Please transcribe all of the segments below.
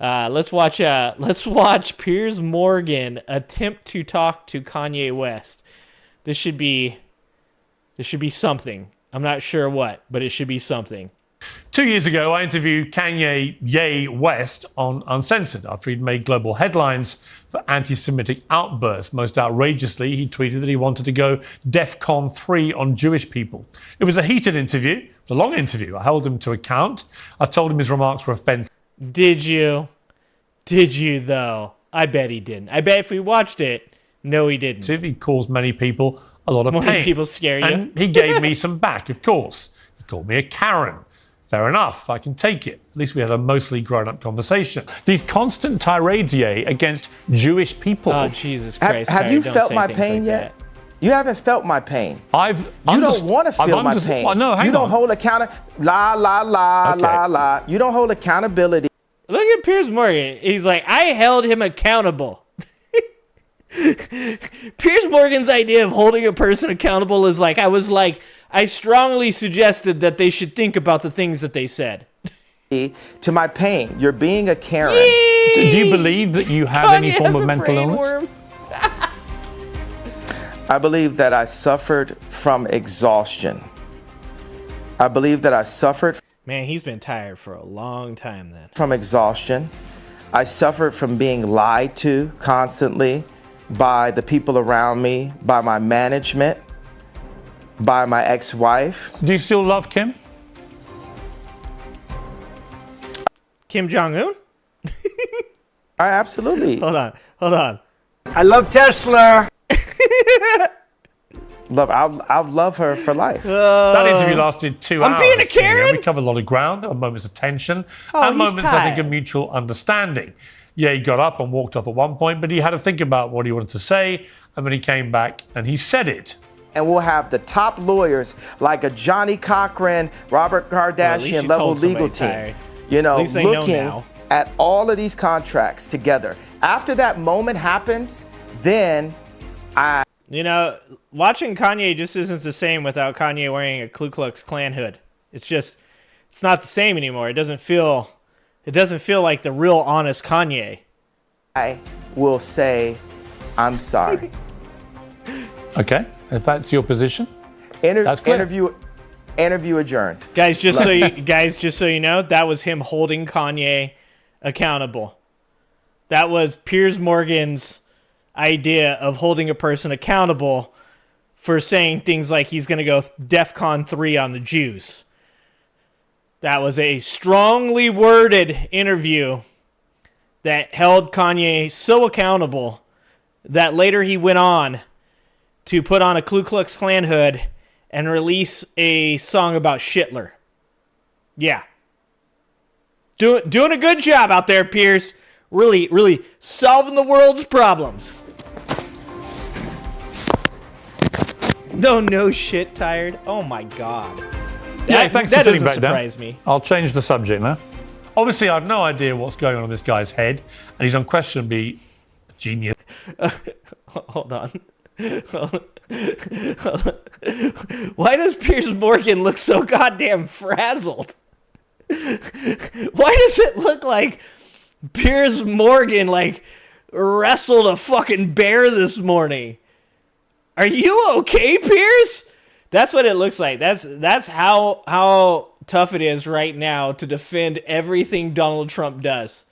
Let's watch Piers Morgan attempt to talk to Kanye West. This should be something. I'm not sure what, but it should be something. 2 years ago, I interviewed Kanye West on Uncensored after he'd made global headlines for anti-Semitic outbursts. Most outrageously, he tweeted that he wanted to go DEFCON 3 on Jewish people. It was a heated interview. It was a long interview. I held him to account. I told him his remarks were offensive. Did you? Did you, though? I bet he didn't. I bet if we watched it, no, he didn't. He caused many people a lot of pain. Many people scare you. And he gave me some back, of course. He called me a Karen. Fair enough, I can take it. At least we had a mostly grown-up conversation. These constant tirades, against Jewish people. Oh, Jesus Christ. Have you felt my pain yet? You haven't felt my pain. You don't want to feel my pain. Well, no, hang you don't on. hold la. You don't hold accountability. Look at Piers Morgan. He's like, I held him accountable. Piers Morgan's idea of holding a person accountable is like, I strongly suggested that they should think about the things that they said. To my pain, you're being a Karen. Do you believe that you have any form of mental illness? I believe that I suffered from exhaustion. I believe that I suffered. Man, he's been tired for a long time then. From exhaustion. I suffered from being lied to constantly by the people around me, by my management, by my ex-wife. Do you still love Kim? Kim Jong-un? I absolutely. Hold on. I love Tesla. I'll love her for life. That interview lasted 2 hours. I'm being a Karen? We covered a lot of ground. There were moments of tension Oh, and he's moments, I think, tired. of mutual understanding. Yeah, he got up and walked off at one point, but he had to think about what he wanted to say, and then he came back and he said it. And we'll have the top lawyers like a Johnny Cochran, Robert Kardashian you level told somebody legal team. tired. You know, At least they know looking now. at all of these contracts together. After that moment happens, then You know, watching Kanye just isn't the same without Kanye wearing a Ku Klux Klan hood. It's not the same anymore. It doesn't feel like the real honest Kanye. I will say, I'm sorry. Okay, if that's your position. That's clear. Interview adjourned. Guys, just so you know, that was him holding Kanye accountable. That was Piers Morgan's idea of holding a person accountable for saying things like he's going to go DEFCON 3 on the Jews. That was a strongly worded interview that held Kanye so accountable that later he went on to put on a Ku Klux Klan hood and release a song about Shitler. Yeah. Doing a good job out there, Piers. Really, really solving the world's problems. No shit, tired. Oh my God. Yeah, thanks for that sitting doesn't back surprise down. me. I'll change the subject now. Obviously, I have no idea what's going on in this guy's head, and he's unquestionably a genius. Hold on. Why does Piers Morgan look so goddamn frazzled? Why does it look like Piers Morgan wrestled a fucking bear this morning? Are you okay, Piers? That's what it looks like. That's how tough it is right now to defend everything Donald Trump does.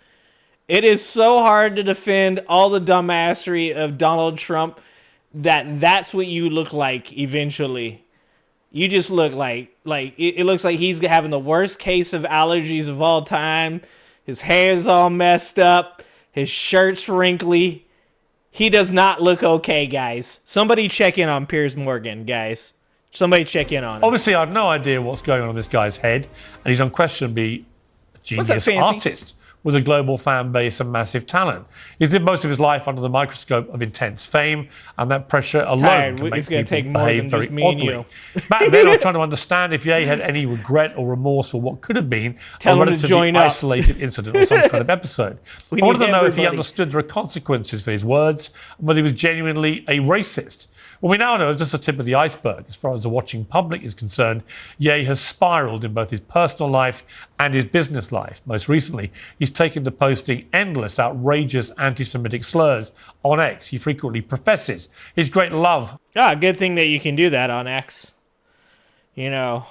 It is so hard to defend all the dumbassery of Donald Trump that's what you look like eventually. You just look like it looks like he's having the worst case of allergies of all time. His hair's all messed up. His shirt's wrinkly. He does not look okay, guys. Somebody check in on Piers Morgan, guys. Somebody check in on him. Obviously, I have no idea what's going on in this guy's head, and he's unquestionably a genius artist with a global fan base and massive talent. He's lived most of his life under the microscope of intense fame, and that pressure alone can make people behave very oddly. Back then, I was trying to understand if Ye had any regret or remorse for what could have been a relatively isolated incident or some kind of episode. I wanted to know if he understood there are consequences for his words, and whether he was genuinely a racist. What we now know is just the tip of the iceberg. As far as the watching public is concerned, Ye has spiraled in both his personal life and his business life. Most recently, he's taken to posting endless, outrageous anti-Semitic slurs on X. He frequently professes his great love. Ah, good thing that you can do that on X. You know,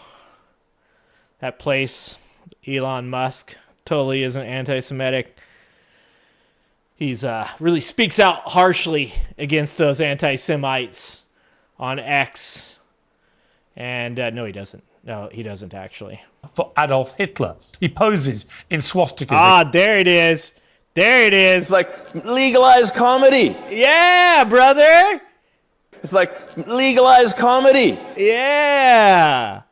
that place, Elon Musk, totally isn't anti-Semitic. He's really speaks out harshly against those anti-Semites on X. And no, he doesn't. No, he doesn't actually. For Adolf Hitler. He poses in swastikas. Ah, there it is. There it is. It's like legalized comedy. Yeah, brother. It's like legalized comedy. Yeah.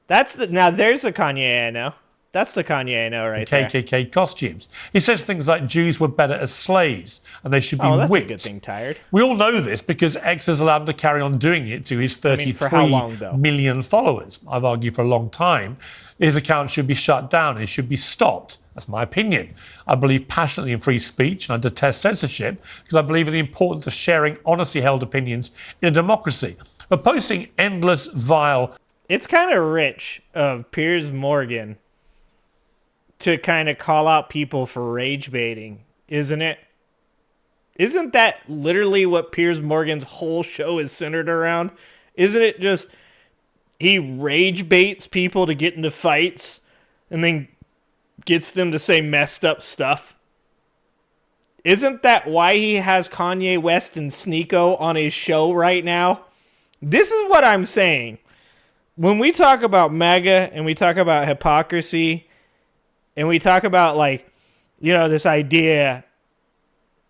Now there's a Kanye I know. That's the Kanye I know right there. KKK costumes. He says things like Jews were better as slaves and they should be that's whipped. a good thing, Tired. We all know this because X has allowed him to carry on doing it to his 33 million followers. I've argued for a long time his account should be shut down. It should be stopped. That's my opinion. I believe passionately in free speech and I detest censorship because I believe in the importance of sharing honestly held opinions in a democracy. But posting endless, vile... It's kind of rich of Piers Morgan to kind of call out people for rage baiting, isn't it? Isn't that literally what Piers Morgan's whole show is centered around? Isn't it just he rage baits people to get into fights and then gets them to say messed up stuff? Isn't that why he has Kanye West and Sneako on his show right now? This is what I'm saying. When we talk about MAGA and we talk about hypocrisy and we talk about, like, you know, this idea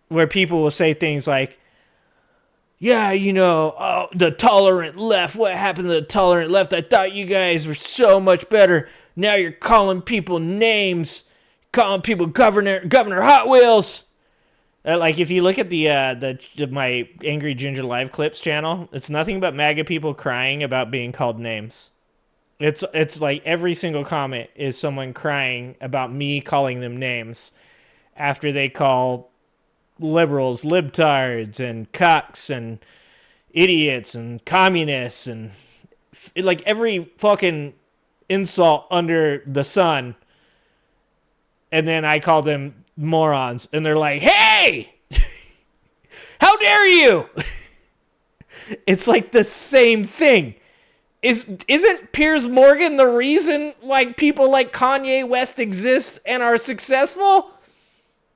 where people will say things like, yeah, you know, oh, the tolerant left. What happened to the tolerant left? I thought you guys were so much better. Now you're calling people names, calling people Governor Hot Wheels. Like, if you look at my Angry Ginger Live Clips channel, it's nothing but MAGA people crying about being called names. It's like every single comment is someone crying about me calling them names after they call liberals libtards and cucks and idiots and communists and like every fucking insult under the sun. And then I call them morons and they're like, hey, how dare you? It's like the same thing. Isn't Piers Morgan the reason like people like Kanye West exist and are successful?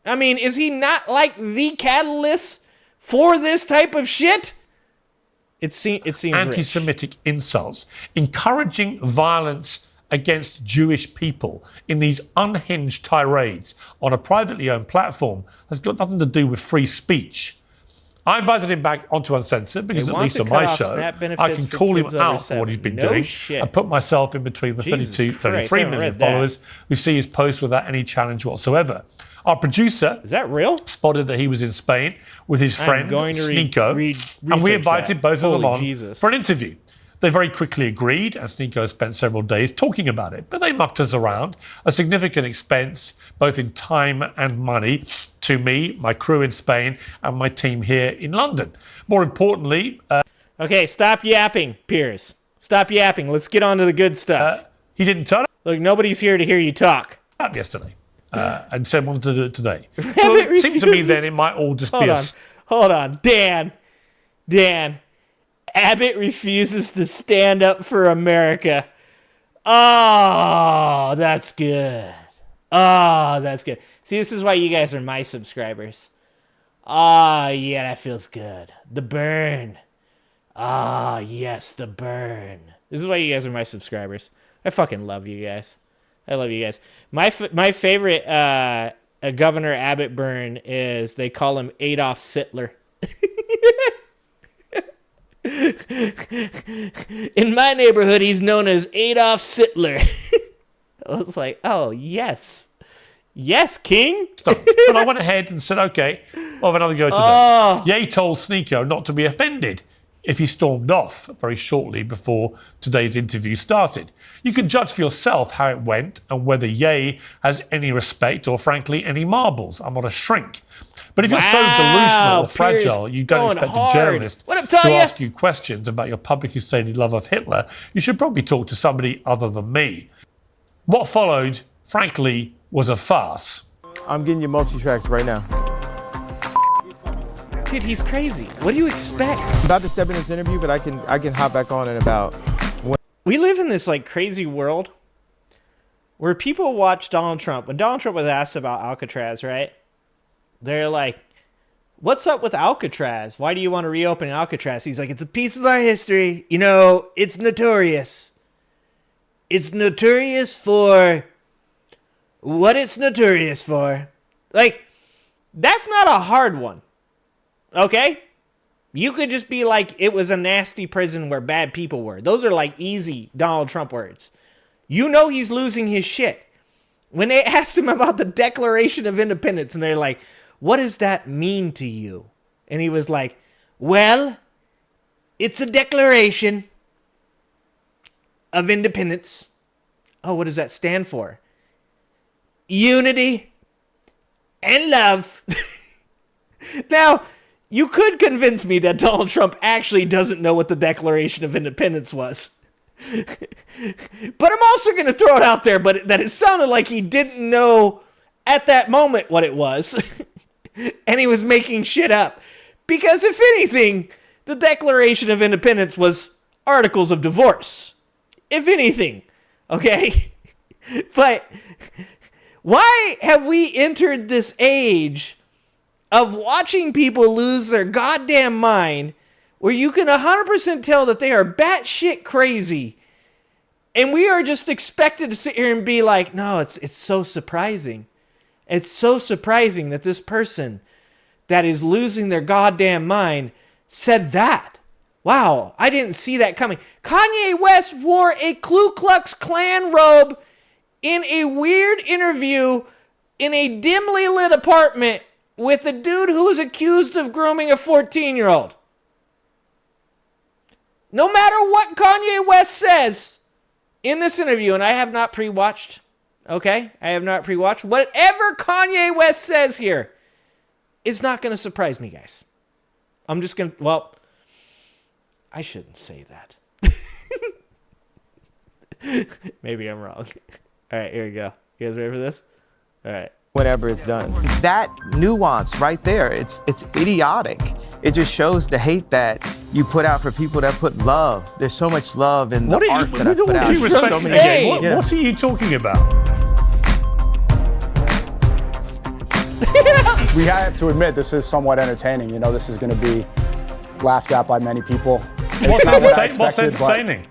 I mean, is he not like the catalyst for this type of shit? It seems anti-Semitic rich. Insults, encouraging violence against Jewish people in these unhinged tirades on a privately owned platform has got nothing to do with free speech. I invited him back onto Uncensored because at least on my show, I can call him out for what he's been doing and put myself in between the 33 million followers who see his posts without any challenge whatsoever. Our producer is that real? Spotted that he was in Spain with his friend Sneako, and we invited both of them on for an interview. They very quickly agreed, and Sneako spent several days talking about it. But they mucked us around, a significant expense, both in time and money, to me, my crew in Spain, and my team here in London. More importantly... okay, stop yapping, Piers. Stop yapping. Let's get on to the good stuff. He didn't turn up. Look, nobody's here to hear you talk. Yesterday. And said wanted to do it today. Well, it seemed to me then it might all just be Hold on. Dan. Abbott refuses to stand up for America. Oh, that's good. Oh, that's good. See, this is why you guys are my subscribers. Oh, yeah, that feels good. The burn. Ah, yes, the burn. This is why you guys are my subscribers. I fucking love you guys. I love you guys. My favorite Governor Abbott burn is they call him Adolf Hitler. In my neighborhood, he's known as Adolf Hitler. I was like, oh, yes. Yes, King. But I went ahead and said, okay, I'll have another go today. Oh. Ye told Sneako not to be offended if he stormed off very shortly before today's interview started. You can judge for yourself how it went and whether Ye has any respect or, frankly, any marbles. I'm not a shrink. But if you're so delusional or fragile, you don't expect a journalist to ask you questions about your publicly stated love of Hitler, you should probably talk to somebody other than me. What followed, frankly, was a farce. I'm getting you multi-tracks right now. Dude, he's crazy. What do you expect? I'm about to step in this interview, but I can hop back on in about. We live in this like crazy world where people watch Donald Trump. When Donald Trump was asked about Alcatraz, right? They're like, what's up with Alcatraz? Why do you want to reopen Alcatraz? He's like, it's a piece of our history. You know, it's notorious. It's notorious for what it's notorious for. Like, that's not a hard one. Okay? You could just be like, it was a nasty prison where bad people were. Those are like easy Donald Trump words. You know he's losing his shit. When they asked him about the Declaration of Independence, and they're like, what does that mean to you? And he was like, well, it's a declaration of independence. Oh, what does that stand for? Unity and love. Now, you could convince me that Donald Trump actually doesn't know what the Declaration of Independence was. But I'm also going to throw it out there, but that it sounded like he didn't know at that moment what it was. And he was making shit up. Because if anything, the Declaration of Independence was articles of divorce. If anything. Okay? But why have we entered this age of watching people lose their goddamn mind where you can 100% tell that they are batshit crazy, and we are just expected to sit here and be like, no, it's so surprising. It's so surprising that this person that is losing their goddamn mind said that. Wow, I didn't see that coming. Kanye West wore a Ku Klux Klan robe in a weird interview in a dimly lit apartment with a dude who was accused of grooming a 14-year-old. No matter what Kanye West says in this interview, and I have not pre-watched, okay? I have not pre-watched. Whatever Kanye West says here is not going to surprise me, guys. I'm just going to, well, I shouldn't say that. Maybe I'm wrong. All right, here we go. You guys ready for this? All right. Whenever it's done. That nuance right there, it's idiotic. It just shows the hate that you put out for people that put love. There's so much love in the art that I put out. What are you talking about? We have to admit this is somewhat entertaining. You know, this is going to be laughed at by many people. What's entertaining?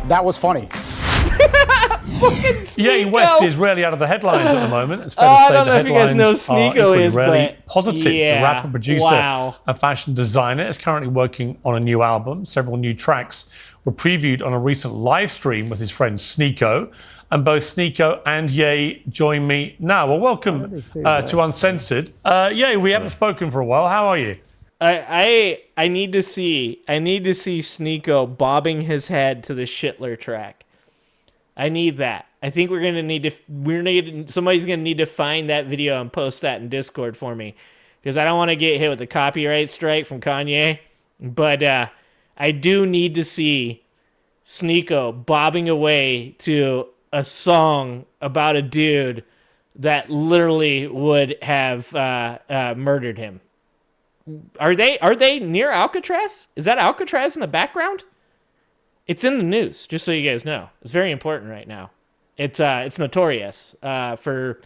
That was funny. Yeah, West is rarely out of the headlines at the moment. It's fair to say the headlines are equally rarely positive. Yeah, the rapper, producer, and fashion designer is currently working on a new album. Several new tracks were previewed on a recent live stream with his friend Sneako. And both Sneako and Ye join me now. Well, welcome to Uncensored. Ye, we haven't spoken for a while. How are you? I need to see Sneako bobbing his head to the Shitler track. I need that. I think somebody's gonna need to find that video and post that in Discord for me, because I don't want to get hit with a copyright strike from Kanye. But I do need to see Sneako bobbing away to a song about a dude that literally would have murdered him. Are they near Alcatraz? Is that Alcatraz in the background? It's in the news, just so you guys know. It's very important right now. It's notorious for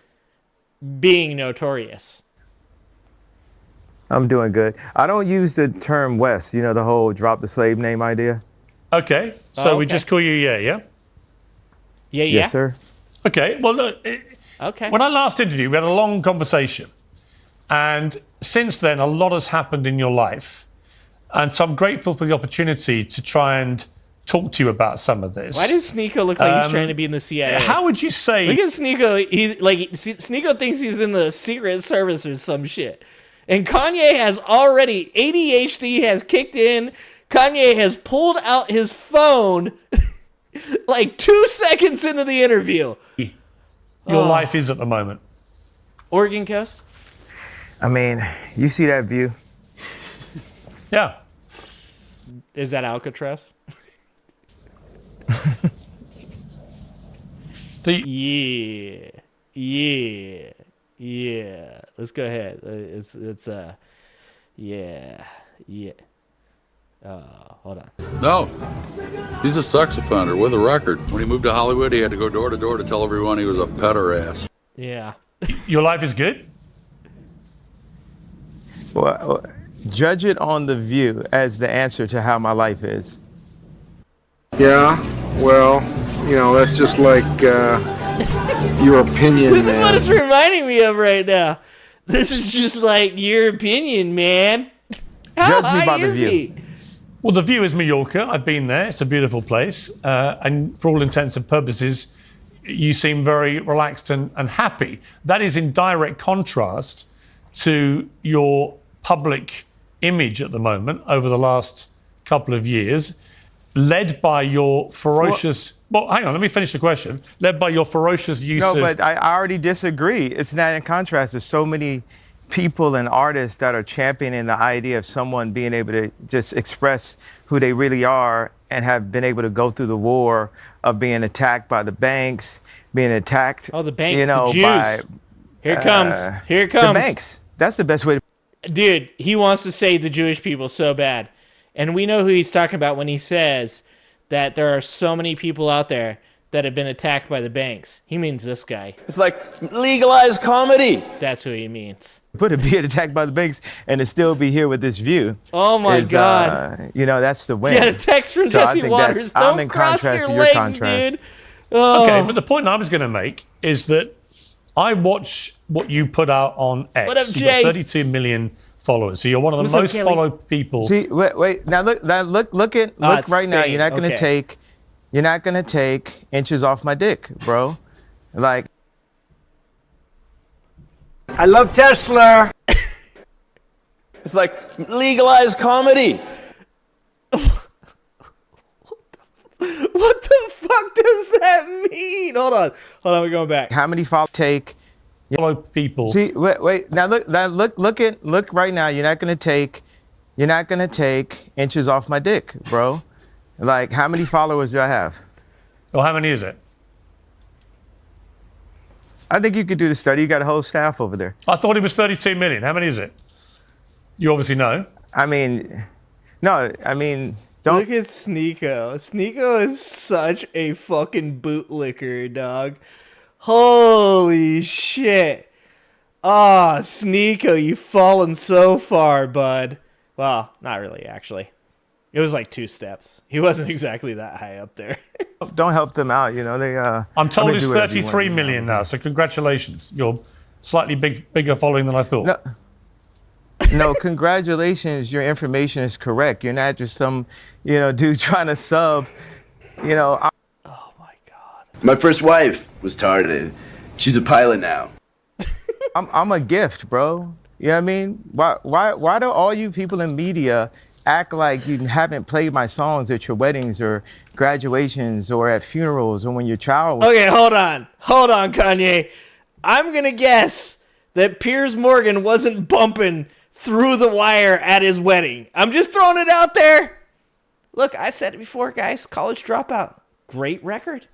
being notorious. I'm doing good. I don't use the term West, you know, the whole drop the slave name idea. Okay, so we just call you yeah? Yeah? Yes, sir. Okay, well, look, okay. When I last interviewed you, we had a long conversation. And since then, a lot has happened in your life. And so I'm grateful for the opportunity to try and talk to you about some of this. Why does Sneako look like he's trying to be in the CIA? How would you say... Look at Sneako. Sneako thinks he's in the Secret Service or some shit. And Kanye has already... ADHD has kicked in. Kanye has pulled out his phone like 2 seconds into the interview. Your life is at the moment. Oregon Coast? I mean, you see that view? Yeah. Is that Alcatraz? Yeah. Yeah. Let's go ahead. Yeah. Hold on. No, he's a sex offender with a record. When he moved to Hollywood, he had to go door to door to tell everyone he was a pederast. Yeah. Your life is good? Well, judge it on The View as the answer to how my life is. Yeah, well, that's just like your opinion, This is man. what it's reminding me of right now. This is just like your opinion, man. How Judge me by high The is View. he? Well, The View is Mallorca. I've been there. It's a beautiful place. And for all intents and purposes, you seem very relaxed and happy. That is in direct contrast to your public image at the moment over the last couple of years, led by your ferocious... Well, hang on, let me finish the question. Led by your ferocious use of... No, but I already disagree. It's not in contrast. There's so many people and artists that are championing the idea of someone being able to just express who they really are and have been able to go through the war of being attacked by the banks, being attacked, Oh, the banks, the Jews. by Here it comes. Here it comes. the banks. That's the best way to... Dude, he wants to say the Jewish people so bad. And we know who he's talking about when he says that there are so many people out there that have been attacked by the banks. He means this guy. It's like legalized comedy. That's who he means. put it being attacked by the banks and to still be here with this view. Oh my God. That's the win. You had a text from So I Jesse think Waters. I'm Don't in cross contrast your to your legs, contrast. dude. Oh. Okay, but the point I was going to make is that I watch what you put out on X. What up, You've Jay? got 32 million followers, so you're one of the What's up, most Kelly? followed people. See, wait. Now look it's right now. Spain. You're not gonna take inches off my dick, bro. Like, I love Tesla. It's like legalized comedy. What the fuck does that mean? Hold on, we're going back. how many take? Follow people. See, wait. Now look right now. You're not gonna take inches off my dick, bro. Like, how many followers do I have? Well, how many is it? I think you could do the study. You got a whole staff over there. I thought it was 32 million. How many is it? You obviously know. Don't. Look at Sneako. Sneako is such a fucking bootlicker, dog. Holy shit. Ah, Sneako, you've fallen so far, bud. Well, not really, actually. It was like 2 steps. He wasn't exactly that high up there. Don't help them out. They. I'm told it's do whatever you 33 want. million now, so congratulations. You're slightly bigger following than I thought. No, congratulations. Your information is correct. You're not just some, dude trying to sub. Oh my God. My first wife was targeted. She's a pilot now. I'm a gift, bro. You know what I mean? Why do all you people in media act like you haven't played my songs at your weddings or graduations or at funerals or when your child was... Okay, hold on, Kanye. I'm going to guess that Piers Morgan wasn't bumping through the wire at his wedding. I'm just throwing it out there. Look, I've said it before, guys. College Dropout. Great record.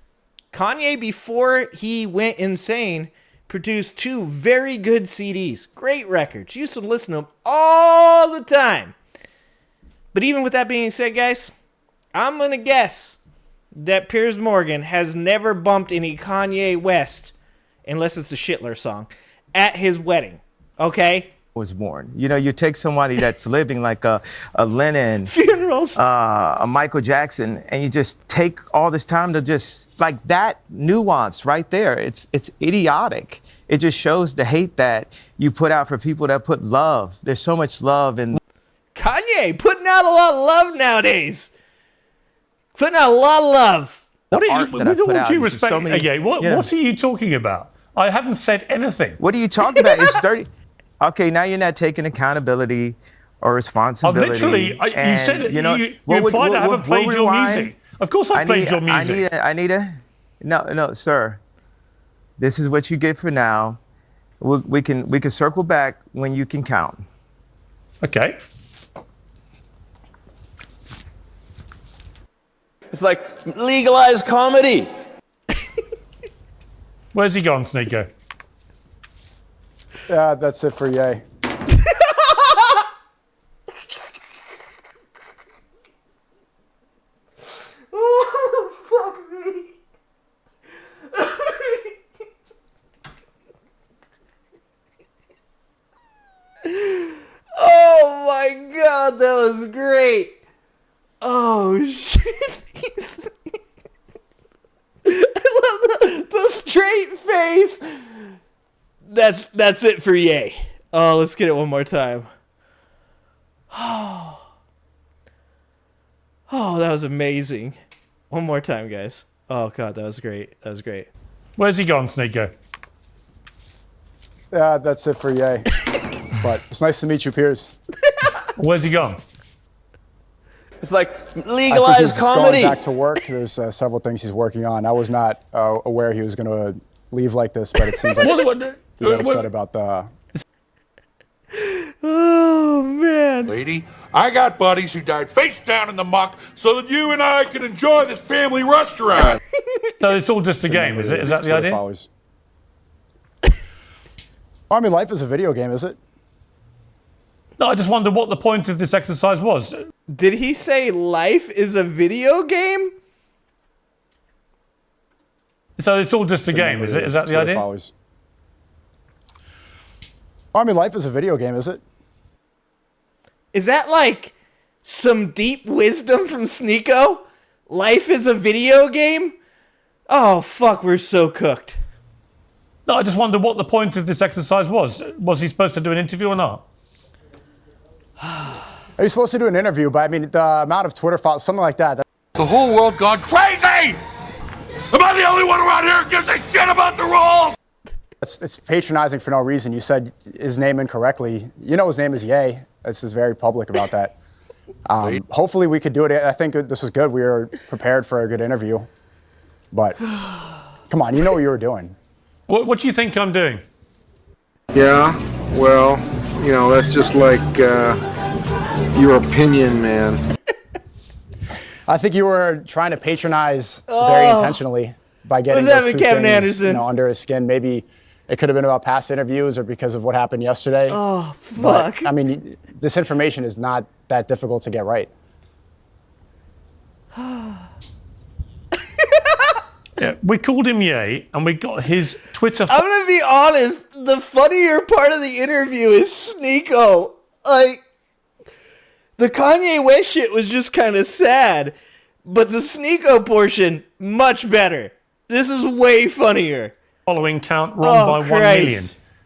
Kanye, before he went insane, produced 2 very good CDs. Great records. Used to listen to them all the time. But even with that being said, guys, I'm going to guess that Piers Morgan has never bumped any Kanye West, unless it's a Shitler song, at his wedding. Okay? was born. You take somebody that's living like a Lennon, Funerals. a Michael Jackson, and you just take all this time to just, like, that nuance right there. It's idiotic. It just shows the hate that you put out for people that put love. There's so much love in... Kanye putting out a lot of love nowadays. Putting out a lot of love. What are art you, that I with put all out due is just respect, so many- what are you talking about? I haven't said anything. What are you talking about? It's 30... Okay, now you're not taking accountability or responsibility. You said it. You implied I haven't played your music. Of course I played your music. No, sir. This is what you get for now. We can circle back when you can count. Okay. It's like legalized comedy. Where's he gone, Sneako? Yeah, that's it for yay. Oh, fuck me. Oh my god, that was great. Oh shit. I love the straight face. That's it for yay. Oh, let's get it one more time. Oh, that was amazing. One more time, guys. Oh god, that was great. That was great. Where's he gone, Sneako? Yeah, that's it for yay. But it's nice to meet you, Piers. Where's he gone? It's like I think legalized he's comedy. going back to work. There's several things he's working on. I was not aware he was going to leave like this, but it seems like he got upset about the... Oh man. Lady, I got buddies who died face down in the muck so that you and I can enjoy this family restaurant. So it's all just a game, is it? Is that the idea? Followers. I mean, life is a video game, is it? No, I just wonder what the point of this exercise was. Did he say life is a video game? So it's all just a game, is it? Is that the idea? Followers. I mean, life is a video game, is it? Is that like some deep wisdom from Sneako? Life is a video game? Oh fuck, we're so cooked. No, I just wonder what the point of this exercise was. Was he supposed to do an interview or not? Are you supposed to do an interview? But I mean, the amount of Twitter followers, something like that. The whole world gone crazy! Am I the only one around here who gives a shit about the rules? It's patronizing for no reason. You said his name incorrectly. You know his name is Ye. This is very public about that. Hopefully we could do it. I think this was good. We were prepared for a good interview. But come on, you know what you were doing. What do you think I'm doing? Yeah, well, you know, that's just like your opinion, man. I think you were trying to patronize very intentionally by getting those two Kevin things, Anderson? under his skin. Maybe it could have been about past interviews or because of what happened yesterday. Oh fuck. But, I mean, this information is not that difficult to get right. Yeah, we called him Ye, and we got his Twitter. I'm gonna be honest, the funnier part of the interview is Sneako. Like, the Kanye West shit was just kind of sad, but the Sneako portion, much better. This is way funnier. Following count wrong by 1 Christ. million,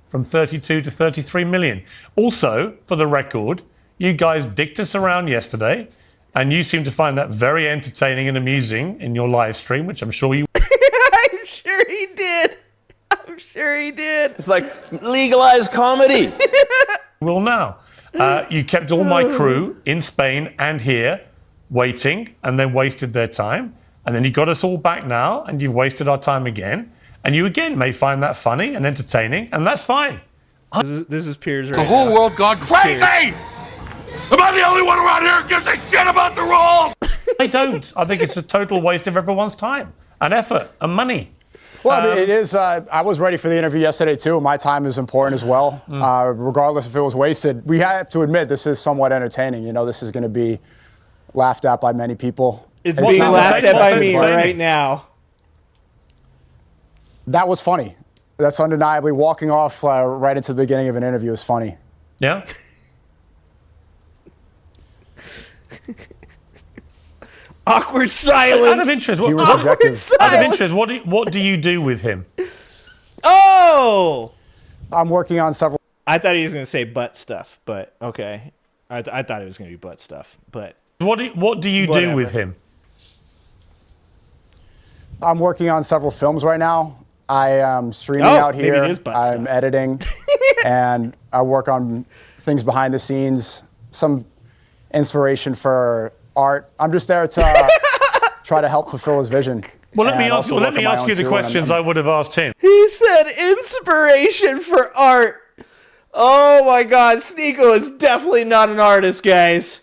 from 32 to 33 million. Also, for the record, you guys dicked us around yesterday, and you seem to find that very entertaining and amusing in your live stream, which I'm sure you I'm sure he did. I'm sure he did. It's like legalized comedy. will now. You kept all my crew in Spain and here waiting, and then wasted their time. And then you got us all back now, and you've wasted our time again. And you again may find that funny and entertaining, and that's fine. This is Piers right The whole now. world gone crazy! Am I the only one around here who gives a shit about the rules? I don't. I think it's a total waste of everyone's time and effort and money. Well, I mean, it is. I was ready for the interview yesterday, too. My time is important as well, regardless if it was wasted. We have to admit this is somewhat entertaining. You know, this is going to be laughed at by many people. It's What's being not laughed at by me entertaining? right now. That was funny. That's undeniably walking off right into the beginning of an interview is funny. Yeah? Awkward silence. Out of interest, He was objective. out of interest, what do you do with him? Oh! I'm working on several. I thought he was going to say butt stuff, but okay. I thought it was going to be butt stuff, but What do you do Whatever. with him? I'm working on several films right now. I am streaming Oh, out maybe here. it is butt I'm stuff. editing, and I work on things behind the scenes, some inspiration for art. I'm just there to try to help fulfill his vision. Well, let me and ask also you work on my you own the too, and questions I would have asked him. he said inspiration for art. Oh my God, Sneako is definitely not an artist, guys.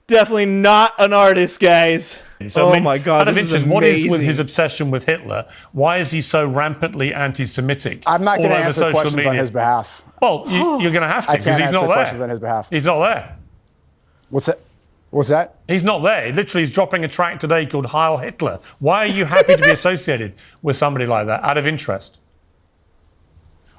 Definitely not an artist, guys. So, oh I mean, my God, out of this is interest, what is with amazing. his obsession with Hitler? Why is he so rampantly anti-Semitic? I'm not going all to over answer social questions media? on his behalf. Well, you're going to have to I because can't he's answer not there. questions on his behalf. He's not there. What's that? What's that? He's not there. Literally, he's dropping a track today called Heil Hitler. Why are you happy to be associated with somebody like that out of interest?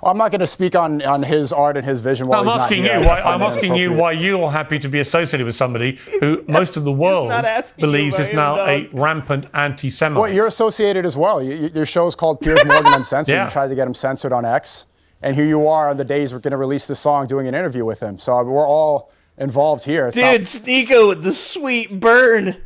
I'm not going to speak on his art and his vision while I'm he's not asking here. you. I'm asking you why you're happy to be associated with somebody who most of the world believes is now a rampant anti-Semite. Well, you're associated as well. Your show's called Piers Morgan Uncensored. Yeah. You tried to get him censored on X, and here you are on the days we're going to release this song, doing an interview with him. So we're all involved here. Dude, Sneako with the sweet burn.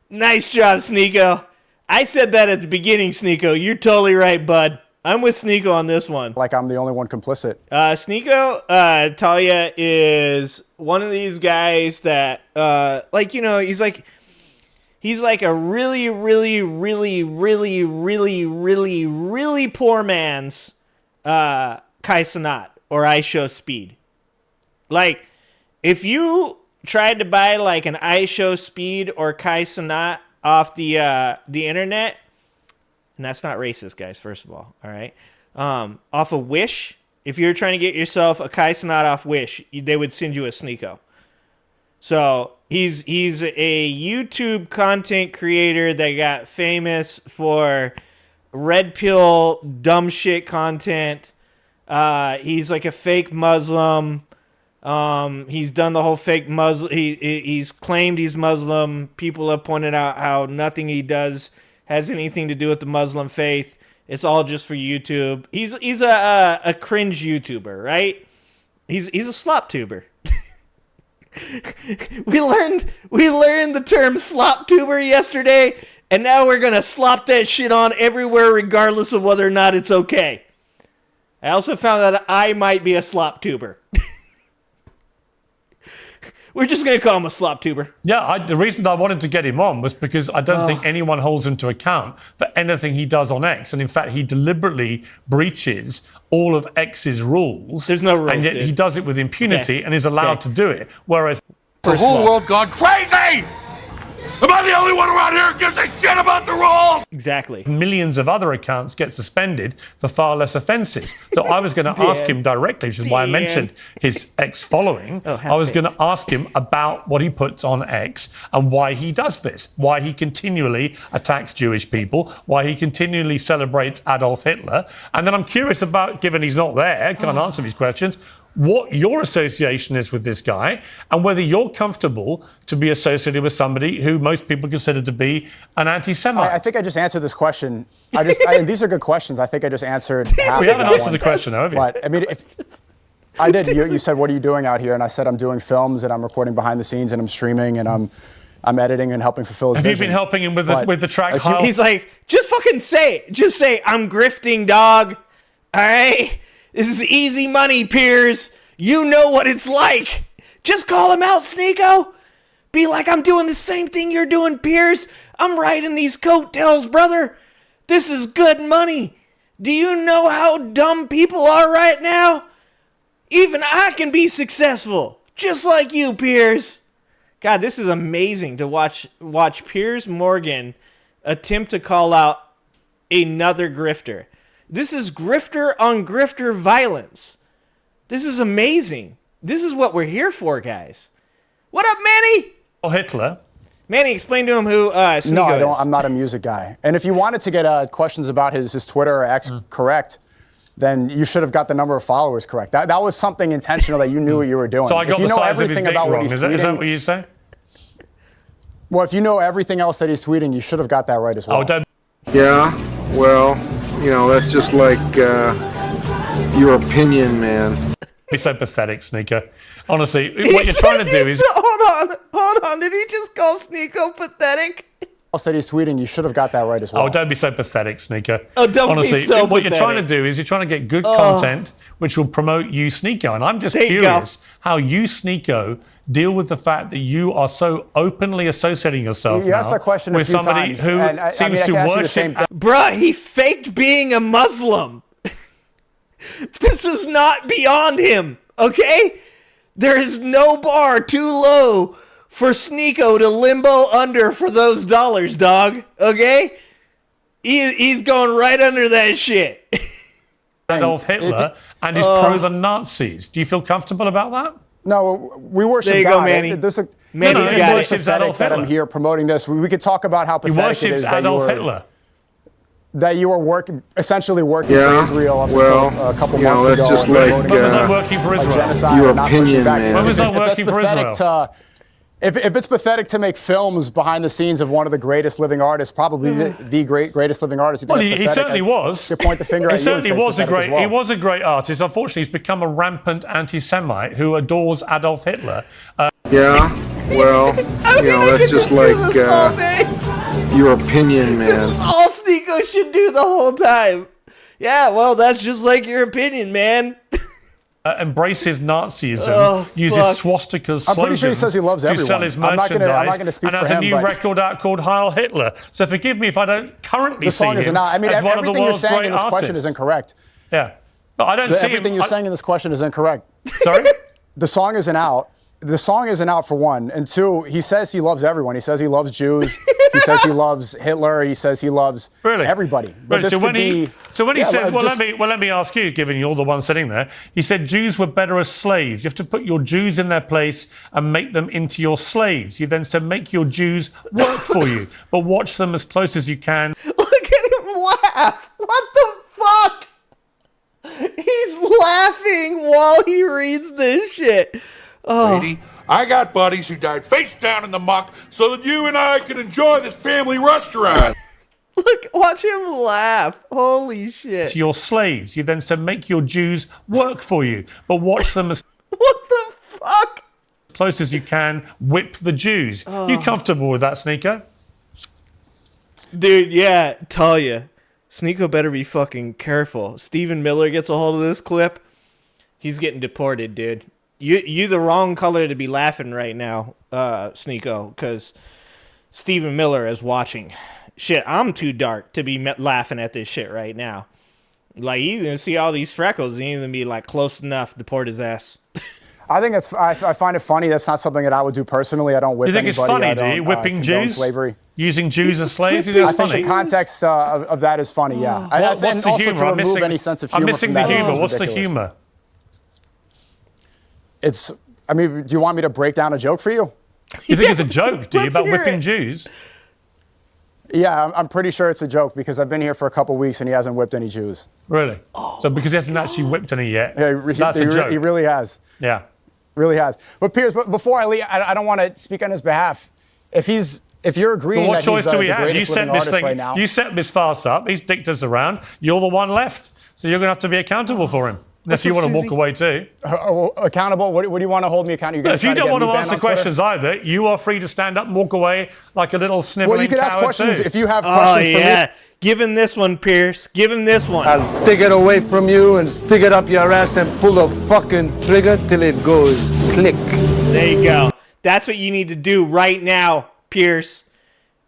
Nice job, Sneako. I said that at the beginning, Sneako. You're totally right, bud. I'm with Sneako on this one. Like I'm the only one complicit. Sneako, Talia is one of these guys that, he's like a really, really, really, really, really, really, really poor man's Kai Cenat or iShow Speed. Like, if you tried to buy like an iShow Speed or Kai Cenat off the internet, and that's not racist, guys, first of all right? Off of Wish, if you're trying to get yourself a Kai Cenat off Wish, they would send you a Sneako. So he's a YouTube content creator that got famous for red pill dumb shit content. He's like a fake Muslim. He's done the whole fake Muslim. He's claimed he's Muslim. People have pointed out how nothing he does has anything to do with the Muslim faith. It's all just for YouTube. He's a cringe YouTuber, right? He's a slop tuber. we learned the term slop tuber yesterday, and now we're gonna slop that shit on everywhere, regardless of whether or not it's okay. I also found that I might be a slop tuber. We're just going to call him a slop tuber. Yeah, the reason I wanted to get him on was because I don't think anyone holds him to account for anything he does on X. And in fact, he deliberately breaches all of X's rules. There's no rules, and yet dude. he does it with impunity and is allowed to do it. Whereas The whole world gone crazy! Am I the only one around here who gives a shit about the rules? Exactly. millions of other accounts get suspended for far less offences. So I was going to ask him directly, which is why I mentioned his X following. I was going to ask him about what he puts on X and why he does this, why he continually attacks Jewish people, why he continually celebrates Adolf Hitler. And then I'm curious about, given he's not there, can't answer these questions, what your association is with this guy and whether you're comfortable to be associated with somebody who most people consider to be an anti-Semite. I think I just answered this question. These are good questions. I think I just answered half We of haven't that answered one. the question, have you? But, I mean, if I did. You said, what are you doing out here? And I said, I'm doing films and I'm recording behind the scenes and I'm streaming and I'm editing and helping fulfill his Have vision. you been helping him with the track? He's like, just fucking say it. Just say, I'm grifting, dog. All right? This is easy money, Piers. You know what it's like. Just call him out, Sneako. Be like, I'm doing the same thing you're doing, Piers. I'm riding these coattails, brother. This is good money. Do you know how dumb people are right now? Even I can be successful, just like you, Piers. God, this is amazing to watch Piers Morgan attempt to call out another grifter. This is grifter on grifter violence. This is amazing. This is what we're here for, guys. What up, Manny? Hitler. Manny, explain to him who Sneako No, I don't. is. I'm not a music guy. And if you wanted to get questions about his Twitter or X correct, then you should have got the number of followers correct. That was something intentional that you knew what you were doing. So I got if you the know size of his everything dick about what wrong. he's Is tweeting, that what you say? Well, if you know everything else that he's tweeting, you should have got that right as well. Oh, don't. Yeah, well, that's just like your opinion, man. Be so pathetic, Sneako. Honestly, what you're trying to do is... Hold on. Did he just call Sneako pathetic? Else that he's tweeting, you should have got that right as well. Oh, don't be so pathetic, Sneako. Oh, don't Honestly, be so what pathetic. you're trying to do is you're trying to get good content which will promote you, Sneako. And I'm just There you curious how you, Sneako, deal with the fact that you are so openly associating yourself You now asked that question a with few somebody times, who and I seems mean, I to can ask you the same worship... thing. Bruh, he faked being a Muslim. This is not beyond him, okay? There is no bar too low for Sneako to limbo under for those dollars, dog, okay? He's going right under that shit. Adolf Hitler and is pro the Nazis. Do you feel comfortable about that? No, we worship There you God. go, Manny. Manny's he got it. worships Adolf Hitler. I'm here promoting this. We could talk about how He pathetic it worships is that Adolf Hitler. That you were essentially working for Israel up until a couple months that's ago. just and like, voting When was I against working for a Israel? genocide Your and not pushing opinion, back. man. When was I If that's working for pathetic Israel? If it's pathetic to make films behind the scenes of one of the greatest living artists, probably the greatest living artist, Well, he certainly was. To point the finger He at you and certainly say it's was a pathetic as great. well. He was a great artist. Unfortunately, he's become a rampant anti-Semite who adores Adolf Hitler. That's just like your opinion, man. This is all Sneako should do the whole time. Yeah, well, that's just like your opinion, man. Embraces Nazism, uses swastikas, I'm pretty sure he says he loves to everyone. sell his I'm not merchandise, gonna speak and has for a him, new but record out called Heil Hitler. So forgive me if I don't currently the see song him is not. I mean, as one of the everything you're world's saying great in this question artists. is incorrect. Yeah, but I don't see Everything him. you're saying in this question is incorrect. Sorry? The song isn't out. The song isn't out for one, and two, he says he loves everyone. He says he loves Jews. He says he loves Hitler. He says he loves everybody. But Really? So when he says, let me ask you, given you're the one sitting there, he said Jews were better as slaves. You have to put your Jews in their place and make them into your slaves. You then said make your Jews work for you, but watch them as close as you can. Look at him laugh. What the fuck? He's laughing while he reads this shit. Oh. Lady, I got buddies who died face down in the muck so that you and I could enjoy this family restaurant. Look, watch him laugh. Holy shit. To your slaves. You then said make your Jews work for you, but watch them as what the fuck? close as you can. Whip the Jews. You comfortable with that, Sneako? Dude, yeah, tell you. Sneako better be fucking careful. Stephen Miller gets a hold of this clip. He's getting deported, dude. You the wrong color to be laughing right now, Sneako, because Stephen Miller is watching. Shit, I'm too dark to be laughing at this shit right now. Like, he's gonna see all these freckles and he's gonna be like close enough to deport his ass. I think I find it funny. That's not something that I would do personally. I don't whip anybody. You think it's funny, do you? Whipping Jews? Slavery. Using Jews as slaves? I think the context of that is funny, yeah. What's the humor? To remove any sense of humor I'm missing from the that humor. is What's the ridiculous. humor? I mean, do you want me to break down a joke for you? You think it's a joke, do you, about hear whipping it. Jews? Yeah, I'm pretty sure it's a joke because I've been here for a couple weeks and he hasn't whipped any Jews. Really? So because he hasn't actually whipped any yet, Yeah, that's a joke. He really has. Yeah. Really has. But Piers, before I leave, I don't want to speak on his behalf. If you're agreeing But what that choice he's do we the have? You greatest set living this artist thing. right now, You set this farce up. He's dicked us around. You're the one left, so you're going to have to be accountable for him. Unless you want to walk away too. accountable? What do you want to hold me accountable? If you don't want to answer questions either, you are free to stand up and walk away like a little sniveling Well, you can ask coward questions too. if you have questions for me. Give him this one, Pierce. Give him this one. I'll take it away from you and stick it up your ass and pull the fucking trigger till it goes click. There you go. That's what you need to do right now, Pierce.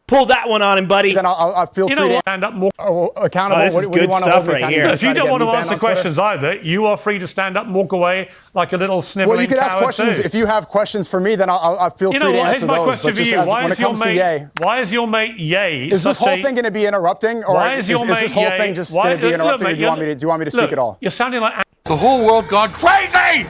Pull that one on him, buddy. Then I'll feel free to stand up more accountable. This is good stuff right here. If you don't want to answer questions either, you are free to stand up and walk away like a little sniveling Well, you can ask coward questions. too. If you have questions for me, then I'll feel free to Here's answer my those. question But for just you. Why Is your mate Ye? Is this whole thing going to be interrupting, or is this whole thing just going to be interrupting? Or do you want me to speak at all? You're sounding like The whole world gone crazy!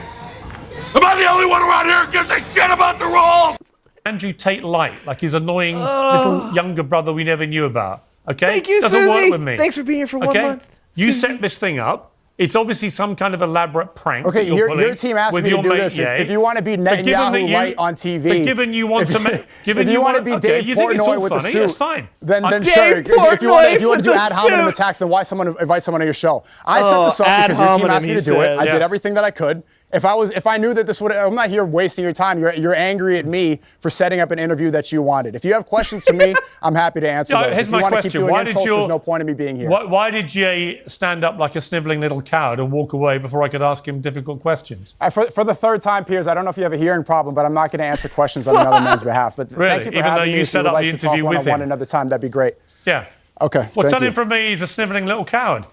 Am I the only one around here who gives a shit about the rules? Andrew Tate Light, like his annoying little younger brother we never knew about. Okay? Thank you, Doesn't Susie. work with me. Thanks for being here for 1 month. You Susie. set this thing up. It's obviously some kind of elaborate prank. Okay, that you're your team asked with me to your do mate this. Ye. If you want to be But given that Netanyahu you- Light on TV, but given you want to, given if you want to be okay, Dave you think it's Portnoy all with the funny, suit, that's fine. then Dave sure. If you want to with do the ad hominem suit. attacks, then why invite someone on your show? I set this up ad because your team hominem, asked me he to do it. says. I Yeah. did everything that I could. If I knew that this would, I'm not here wasting your time. You're angry at me for setting up an interview that you wanted. If you have questions for me, I'm happy to answer those. Here's If you my want to keep question. doing Why insults, did there's no point in me being here. Why did Ye stand up like a sniveling little coward and walk away before I could ask him difficult questions? For the third time, Piers, I don't know if you have a hearing problem, but I'm not going to answer questions on another man's behalf. But Really? thank you for Even though having me. you If set would up like the to talk interview with one-on-one him. another time, that'd be great. Yeah. Okay. Well, thank tell you. him from me he's a sniveling little coward.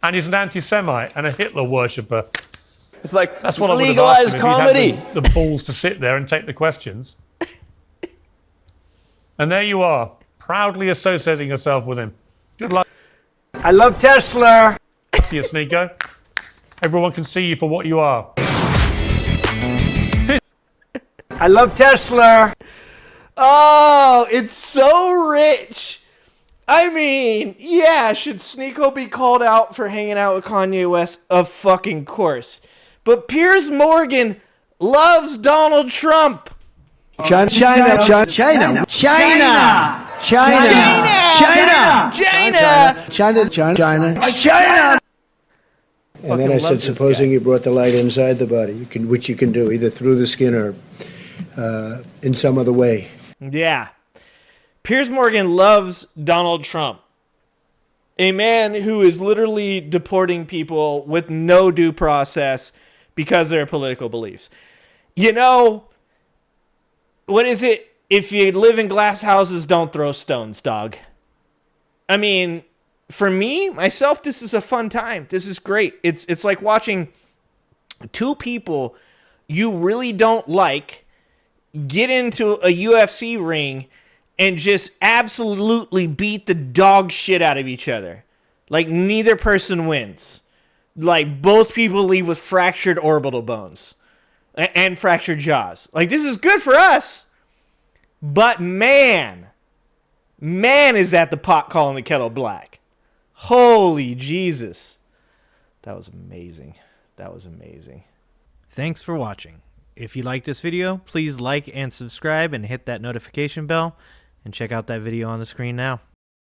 And he's an anti-Semite and a Hitler worshipper. It's like That's what I would have legalized asked him comedy. if he'd had the balls to sit there and take the questions. And there you are, proudly associating yourself with him. Good luck I love Tesla. to you, Sneako. Everyone can see you for what you are. I love Tesla. Oh, it's so rich. I mean, yeah, should Sneako be called out for hanging out with Kanye West? Of fucking course. But Piers Morgan loves Donald Trump. China. And then I said, supposing you brought the light inside the body, which you can do, either through the skin or in some other way. Yeah. Piers Morgan loves Donald Trump. A man who is literally deporting people with no due process because of their political beliefs. You know, what is it? If you live in glass houses, don't throw stones, dog. I mean, for me, myself, this is a fun time. This is great. It's like watching two people you really don't like get into a UFC ring and just absolutely beat the dog shit out of each other. Like, neither person wins. Like, both people leave with fractured orbital bones and fractured jaws. Like, this is good for us. But man, is that the pot calling the kettle black. Holy Jesus. That was amazing. That was amazing. Thanks for watching. If you like this video, please like and subscribe and hit that notification bell. And check out that video on the screen now.